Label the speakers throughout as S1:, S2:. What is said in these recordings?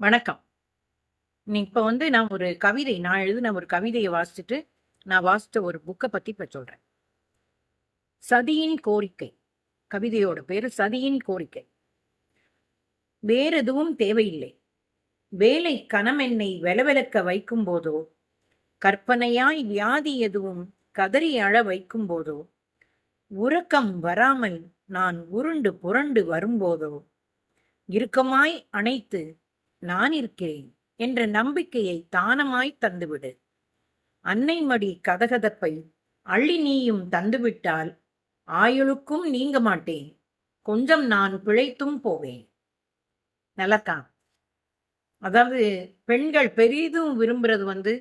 S1: வணக்கம். இப்ப நான் ஒரு கவிதை நான் எழுதின ஒரு கவிதைய வாசிச்சுட்டு, நான் வாசிச்ச ஒரு புக்க பத்தி இப்ப சொல்றேன். "சதியின் கோரிக்கை" கவிதையோட பேரு "சதியின் கோரிக்கை". வேறெதுவும் தேவையில்லை. வேலை கனமென்னை வெலவெலக்க வைக்கும்போதோ, கற்பனையாய் வியாதி எதுவும் கதறி அழ வைக்கும்போதோ, உறக்கம் வராமல் நான் உருண்டு புரண்டு வரும்போதோ, இறுக்கமாய் அணைத்து நான் இருக்கிறேன் என்ற நம்பிக்கையை தானமாய் தந்துவிடு. அன்னை மடி கதகதப்பை அள்ளி நீயும் தந்துவிட்டால் ஆயுளுக்கும் நீங்க மாட்டேன். கொஞ்சம் நான் பிழைத்தும் போவேன். நல்லாக்கா. அதாவது பெண்கள் பெரிதும் விரும்புறது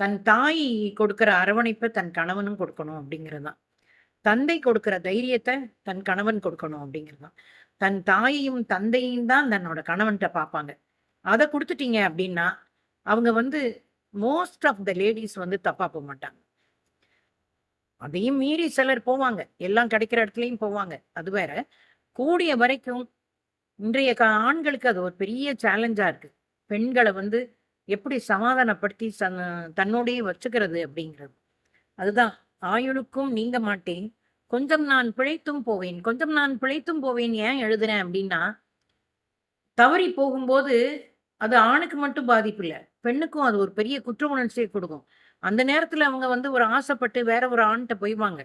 S1: தன் தாய் கொடுக்கிற அரவணைப்பை தன் கணவனும் கொடுக்கணும் அப்படிங்கிறதுதான். தந்தை கொடுக்கிற தைரியத்தை தன் கணவன் கொடுக்கணும் அப்படிங்கிறதுதான். தன் தாயையும் தந்தையும் தான் தன்னோட கணவன்கிட்ட பார்ப்பாங்க. அதை கொடுத்துட்டீங்க அப்படின்னா அவங்க மோஸ்ட் ஆஃப் த லேடிஸ் தப்பா போக மாட்டாங்க. அதையும் மீறி சிலர் போவாங்க. எல்லாம் கிடைக்கிற இடத்துலயும் போவாங்க. அது வேற. கூடிய வரைக்கும் இன்றைய ஆண்களுக்கு அது ஒரு பெரிய சேலஞ்சா இருக்கு. பெண்கள எப்படி சமாதானப்படுத்தி தன்னோடயே வச்சுக்கிறது அப்படிங்கிறது. அதுதான் ஆயுளுக்கும் நீங்க மாட்டேன். கொஞ்சம் நான் பிழைத்தும் போவேன். கொஞ்சம் நான் பிழைத்தும் போவேன் ஏன் எழுதுறேன் அப்படின்னா, தவறி போகும்போது அது ஆணுக்கு மட்டும் பாதிப்பு இல்ல. பெண்ணுக்கும் அது ஒரு பெரிய குற்ற உணர்ச்சிய குடுக்கும். அந்த நேரத்துல அவங்க ஒரு ஆசைப்பட்டு வேற ஒரு ஆண்ட்ட போய்வாங்க.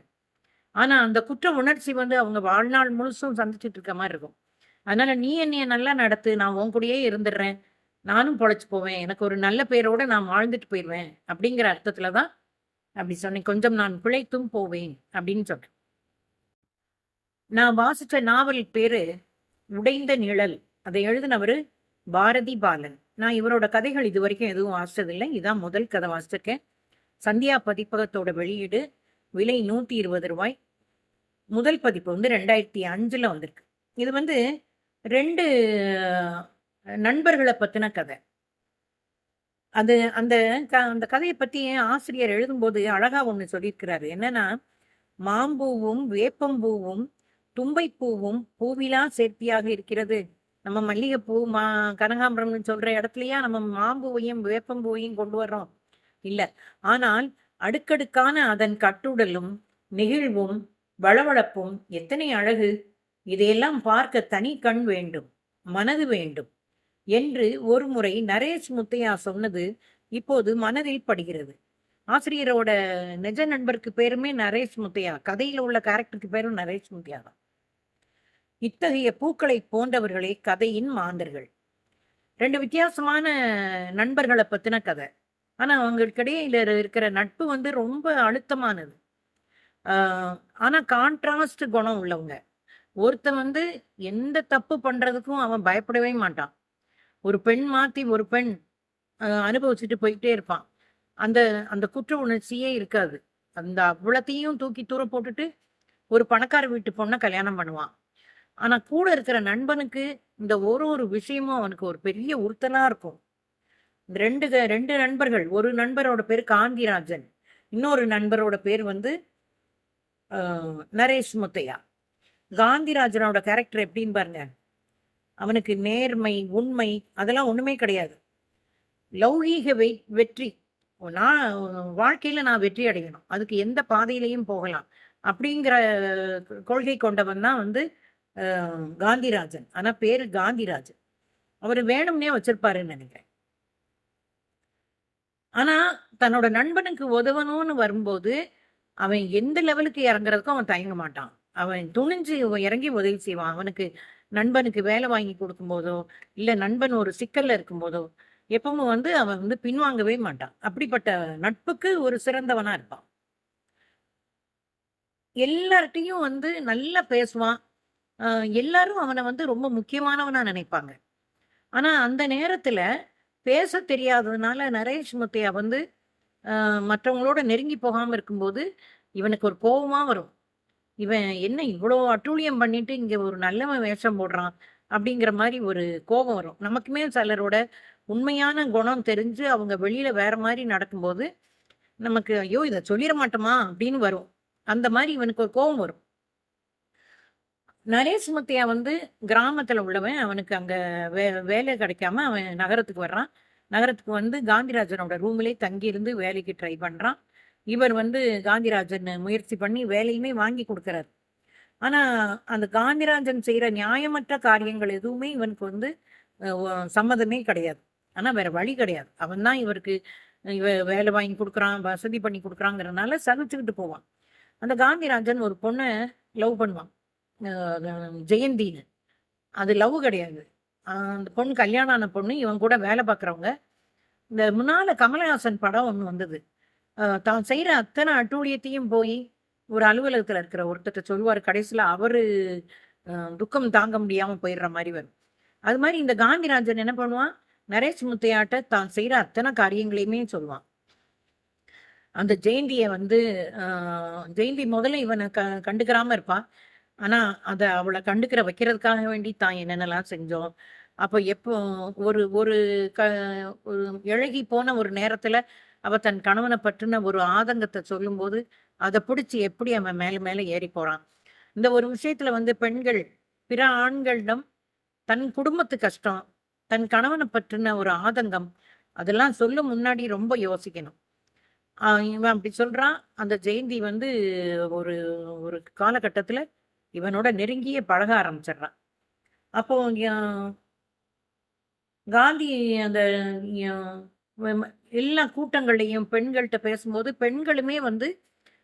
S1: ஆனா, அந்த குற்ற உணர்ச்சி அவங்க வாழ்நாள் முழுசும் சந்திச்சுட்டு இருக்க மாரி இருக்கும். அதனால நீ என்னைய நல்லா நடத்து. நான் உன் கூடயே இருந்துடுறேன். நானும் பொழைச்சு போவேன். எனக்கு ஒரு நல்ல பேரோட நான் வாழ்ந்துட்டு போயிருவேன். அப்படிங்கிற அர்த்தத்துல தான் அப்படி சொன்னேன். கொஞ்சம் நான் பிழைத்தும் போவேன் அப்படின்னு சொன்னேன். நான் வாசிச்ச நாவல் பேரு உடைந்த நிழல். அதை எழுதினவரு பாரதி பாலன். நான் இவரோட கதைகள் இதுவரைக்கும் எதுவும் வாசிச்சதில்லை. இதான் முதல் கதை வாசிச்சிருக்கேன். சந்தியா பதிப்பகத்தோட வெளியீடு. விலை ரூ. 120. முதல் பதிப்பு 2005ல வந்திருக்கு. இது 2 நண்பர்கள பத்தின கதை. அது அந்த அந்த கதைய பத்தி ஆசிரியர் எழுதும்போது அழகா ஒண்ணு சொல்லியிருக்கிறாரு. என்னன்னா, "மாம்பூவும், வேப்பம்பூவும், தும்பைப்பூவும் பூவிலா சேர்த்தியாக இருக்கிறது." நம்ம மல்லிகைப்பூ, கனகாம்பரம்னு சொல்ற இடத்துலயா நம்ம மாம்பூவையும், வேப்பம்பூவையும் கொண்டு வர்றோம்? இல்ல. ஆனால் அடுக்கடுக்கான அதன் கட்டுடலும், நெகிழ்வும், வழவழப்பும் எத்தனை அழகு! இதையெல்லாம் பார்க்க தனி கண் வேண்டும், மனது வேண்டும் என்று ஒருமுறை நரேஷ் முத்தையா சொன்னது இப்போது மனதில் படுகிறது. ஆசிரியரோட நிஜ நண்பருக்கு பேருமே நரேஷ் முத்தையா. கதையில உள்ள கேரக்டருக்கு பேரும் நரேஷ் முத்தையா தான். இத்தகைய பூக்களைப் போன்றவர்களே கதையின் மாந்தர்கள். 2 வித்தியாசமான நண்பர்கள பத்தின கதை. ஆனா அவங்களுக்கிடையில இருக்கிற நட்பு ரொம்ப அழுத்தமானது. ஆ ஆனா கான்ட்ராஸ்ட் குணம் உள்ளவங்க. ஒருத்தன் எந்த தப்பு பண்றதுக்கும் அவன் பயப்படவே மாட்டான். ஒரு பெண் மாத்தி ஒரு பெண் அனுபவிச்சுட்டு போயிட்டே இருப்பான். அந்த அந்த குற்ற உணர்ச்சியே இருக்காது. அந்த அவ்வளத்தையும் தூக்கி தூர போட்டுட்டு, ஒரு பணக்கார வீட்டு பொண்ண கல்யாணம் பண்ணுவான். ஆனா கூட இருக்கிற நண்பனுக்கு இந்த ஒரு ஒரு விஷயமும் அவனுக்கு ஒரு பெரிய உறுத்தலா இருக்கும். இந்த 2 நண்பர்கள். ஒரு நண்பரோட பேரு காந்திராஜன். இன்னொரு நண்பரோட பேர் அ நரேஷ் முத்தையா. காந்திராஜனோட கேரக்டர் எப்படின்னு பாருங்க. அவனுக்கு நேர்மை, உண்மை அதெல்லாம் ஒண்ணுமே கிடையாது. லௌகீக வெற்றி. நான் வாழ்க்கையில நான் வெற்றி அடையணும். அதுக்கு எந்த பாதையிலயும் போகலாம். அப்படிங்கிற கொள்கை கொண்டவன் தான் அ காந்திராஜன். ஆனா பேரு காந்திராஜன். அவரு வேணும்னே வச்சிருப்பாருன்னு நெனைக்கிறேன். ஆனா, தன்னோட நண்பனுக்கு உதவணும்னு வரும்போது, அவன் எந்த லெவலுக்கு இறங்குறதுக்கும் அவன் தயங்க மாட்டான். அவன் துணிஞ்சு இறங்கி உதவி செய்வான். அவனுக்கு நண்பனுக்கு வேலை வாங்கி குடுக்கும்போதோ, இல்ல நண்பன் ஒரு சிக்கல்ல இருக்கும்போதோ, எப்பவும் அவன் பின்வாங்கவே மாட்டான். அப்படிப்பட்ட நட்புக்கு ஒரு சிறந்தவனா இருப்பான். எல்லார்ட்டயும் நல்லா பேசுவான். அ எல்லாரும் அவன ரொம்ப முக்கியமானவனா நினைப்பாங்க. ஆனா, அந்த நேரத்துல பேசத் தெரியாததுனால நரேஷ் முத்தையா மற்றவங்களோட நெருங்கி போகாம இருக்கும்போது, இவனுக்கு ஒரு கோவமா வரும். இவன் என்ன இவ்ளோ அட்டூழியம் பண்ணிட்டு இங்க ஒரு நல்லவன் வேஷம் போடுறான். அப்படிங்கிற மாரி ஒரு கோபம் வரும். நமக்குமே சிலரோட உண்மையான குணம் தெரிஞ்சு அவங்க வெளியில வேற மாரி நடக்கும்போது, நமக்கு ஐயோ! இத சொல்லிற மாட்டோமா அப்படின்னு வரும். அந்த மாரி இவனுக்கு ஒரு கோவம் வரும். நரேஷ் முத்தையா வந்து கிராமத்துல உள்ளவன். அவனுக்கு அங்க வேலை கிடைக்காம அவன் நகரத்துக்கு வர்றான். நகரத்துக்கு வந்து காந்திராஜனோட ரூம்லயே தங்கியிருந்து வேலைக்கு ட்ரை பண்றான். இவர் வந்து காந்திராஜன் முயற்சி பண்ணி வேலையுமே வாங்கி குடுக்குறாரு. ஆனா, அந்த காந்திராஜன் செய்ற நியாயமற்ற காரியங்கள் எதுவுமே இவனுக்கு வந்து சம்மதமே கிடையாது. ஆனா வேற வழி கிடையாது. அவன் தான் இவருக்கு வேலை வாங்கி குடுக்குறான், வசதி பண்ணி குடுக்குறாங்கிறனால சகிச்சுக்கிட்டு போவான். அந்த காந்திராஜன் ஒரு பொண்ண லவ் பண்ணுவான். அ ஜெயந்தின்னு. அது லவ் கிடையாது. அந்த பொண்ணு கல்யாணம் ஆன பொண்ணு. இவன் கூட வேலை பார்க்குறவங்க. இந்த முன்னால கமலஹாசன் படம் ஒண்ணு வந்தது. தான் செய்ற அத்தன அட்டூழியத்தையும் போயி, ஒரு அலுவலகத்துல இருக்கிற ஒருத்தர்ட்ட சொல்லுவாரு. கடைசில அவரு அ துக்கம் தாங்க முடியாம போயிடுற மாரி வரும். அது மாரி இந்த காந்திராஜன் என்ன பண்ணுவான், நரேஷ் முத்தையாட்ட தான் செய்ற அத்தன காரியங்களையுமே சொல்லுவான். அந்த ஜெயந்திய வந்து அ ஜெயந்தி முதல்ல இவன கண்டுக்கிறாம இருப்பா. ஆனா, அவள கண்டுக்கிற வைக்கிறதுக்காக வேண்டி தான் என்னென்னலாம் செஞ்சோம். அப்ப எப்போ ஒரு ஒரு க ஒரு இளகி போன ஒரு நேரத்துல, அவ தன் கணவன பற்றின ஒரு ஆதங்கத்த சொல்லும்போது, அத புடிச்சு எப்படி அவன் மேல மேல ஏறி போறான். இந்த ஒரு விஷயத்துல வந்து பெண்கள் பிற ஆண்களிடம் தன் குடும்பத்து கஷ்டம், தன் கணவன பற்றின ஒரு ஆதங்கம், அதெல்லாம் சொல்லும் முன்னாடி ரொம்ப யோசிக்கணும். இவன் அப்படி சொல்றான். அந்த ஜெயந்தி வந்து ஒரு ஒரு காலகட்டத்துல இவனோட நெருங்கிய பழக ஆரம்பிச்சிடுறான். அப்போ காந்தி அந்த ய வ எல்லா கூட்டங்கள்லயும் பெண்கள்ட்ட பேசும்போது, பெண்களுமே வந்து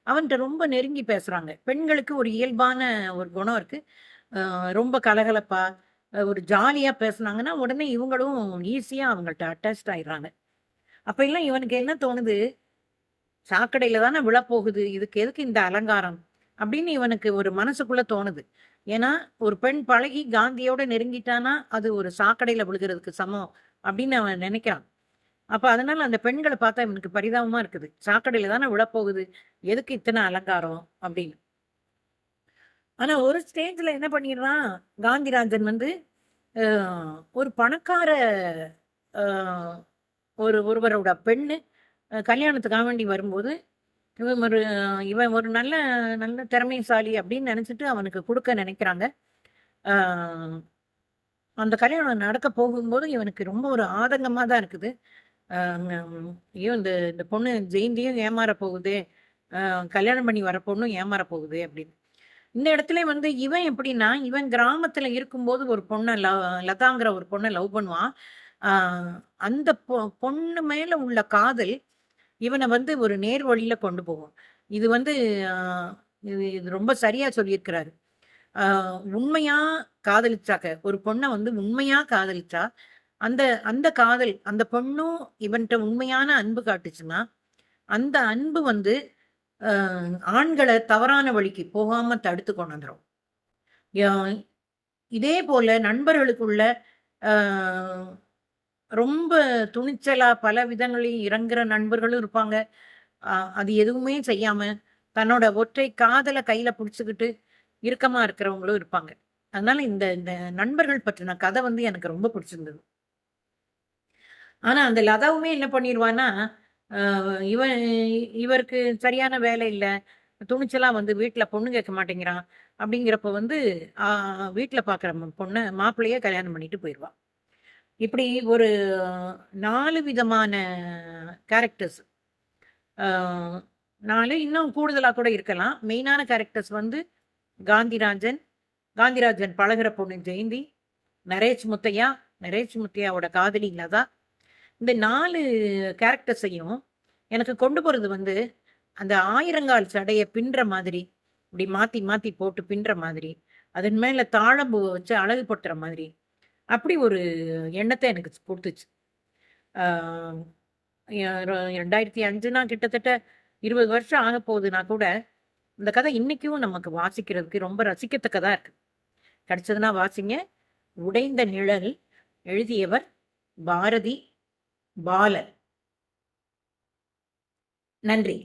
S1: அவன்ட்ட ரொம்ப நெருங்கி பேசுறாங்க. பெண்களுக்கு ஒரு இயல்பான ஒரு குணம் இருக்கு. ரொம்ப கலகலப்பா, ஒரு ஜாலியா பேசுனாங்கன்னா, உடனே இவங்களும் ஈஸியா அவங்கள்ட்ட அட்டாச்ட் ஆயிடுறாங்க. அப்ப எல்லாம் இவனுக்கு என்ன தோணுது, சாக்கடையில தானே விழப்போகுது. இதுக்கு எதுக்கு இந்த அலங்காரம்? அப்படின்னு இவனுக்கு ஒரு மனசுக்குள்ள தோணுது. ஏன்னா, ஒரு பெண் பழகி காந்தியோட நெருங்கிட்டான்னா, அது ஒரு சாக்கடையில விழுகுறதுக்கு சமம் அப்படின்னு அவன் நெனைக்கிறான். அப்ப அதனால அந்த பெண்கள பார்த்தா இவனுக்கு பரிதாபமா இருக்குது. சாக்கடையில தானே விழப்போகுது. எதுக்கு இத்தன அலங்காரம்? அப்படின்னு. ஆனா ஒரு ஸ்டேஜ்ல என்ன பண்ணிடுறான், காந்திராஜன் வந்து அ ஒரு பணக்கார அ ஒருவரோட பெண்ணு கல்யாணத்துக்காக வேண்டி வரும்போது இவன் ஒரு இவன் ஒரு நல்ல நல்ல திறமைசாலி அப்படின்னு நினைச்சிட்டு அவனுக்கு குடுக்க நினைக்கிறாங்க. ஆ அந்த கல்யாணம் நடக்க போகும்போது இவனுக்கு ரொம்ப ஒரு ஆதங்கமா தான் இருக்குது. அ ஐயோ! இந்த இந்த பொண்ணு ஜெயந்தியும் ஏமாற போகுதே! அ கல்யாணம் பண்ணி வர பொண்ணும் ஏமாற போகுதே! அப்படின்னு. இந்த இடத்துல வந்து இவன் எப்படின்னா, இவன் கிராமத்துல இருக்கும்போது ஒரு பொண்ண லதாங்கிற ஒரு பொண்ண லவ் பண்ணுவான். ஆ அந்த பொண்ணு மேல உள்ள காதல் இவன வந்து ஒரு நேர் வழியில கொண்டு போகும். இது வந்து அ இது இது ரொம்ப சரியா சொல்லியிருக்கிறாரு. அ உண்மையா காதலிச்சாக்க, ஒரு பொண்ண வந்து உண்மையா காதலிச்சா, அந்த அந்த காதல் அந்த பொண்ணும் இவன்ட்ட உண்மையான அன்பு காட்டுச்சுன்னா, அந்த அன்பு வந்து அ ஆண்கள தவறான வழிக்கு போகாம தடுத்து கொண்டு வந்துரும். ய இதே போல நண்பர்களுக்குள்ள அ ரொம்ப துணிச்சலா பல விதங்களில் இறங்குற நண்பர்களும் இருப்பாங்க. அது எதுவுமே செய்யாம, தன்னோட ஒற்றை காதல கையில புடிச்சுக்கிட்டு இறுக்கமா இருக்கிறவங்களும் இருப்பாங்க. அதனால இந்த இந்த நண்பர்கள் பற்றின கதை வந்து எனக்கு ரொம்ப பிடிச்சிருந்தது. ஆனா அந்த லதாவுமே என்ன பண்ணிருவான்னா, அ இவன் இவருக்கு சரியான வேலை இல்ல. துணிச்சலா வந்து வீட்ல பொண்ணு கேட்க மாட்டேங்கிறான். அப்படிங்கிறப்ப வந்து ஆ வீட்ல பார்க்குற பொண்ண மாப்பிள்ளையே கல்யாணம் பண்ணிட்டு போயிருவா. இப்படி ஒரு 4 விதமான கேரக்டர்ஸ். ஆ 4 இன்னும் கூடுதலா கூட இருக்கலாம். மெயினான கேரக்டர்ஸ் வந்து காந்திராஜன், காந்திராஜன் பழகுற பொண்ணு ஜெயந்தி, நரேஷ் முத்தையா, நரேஷ் முத்தையாவோட காதலி லதா. இந்த 4 கேரக்டர்ஸையும் எனக்கு கொண்டு போறது வந்து, அந்த ஆயிரங்கால் சடைய பின்ற மாதிரி, இப்படி மாத்தி மாத்தி போட்டு பின்ற மாதிரி, அதன் மேல தாழம்பூவ வச்சு அழகு படுத்துற மாதிரி, அப்படி ஒரு எண்ணத்த எனக்கு குடுத்துச்சு. ஆ எ ரொ 2005ன்னா கிட்டத்தட்ட 20 வருஷம் ஆகப்போகுதுன்னா கூட, இந்த கதை இன்னைக்கும் நமக்கு வாசிக்கிறதுக்கு ரொம்ப ரசிக்கத்தக்கதா இருக்கு. கிடைச்சதுன்னா வாசிங்க. "உடைந்த நிழல்" எழுதியவர் பாரதி பாலன். நன்றி.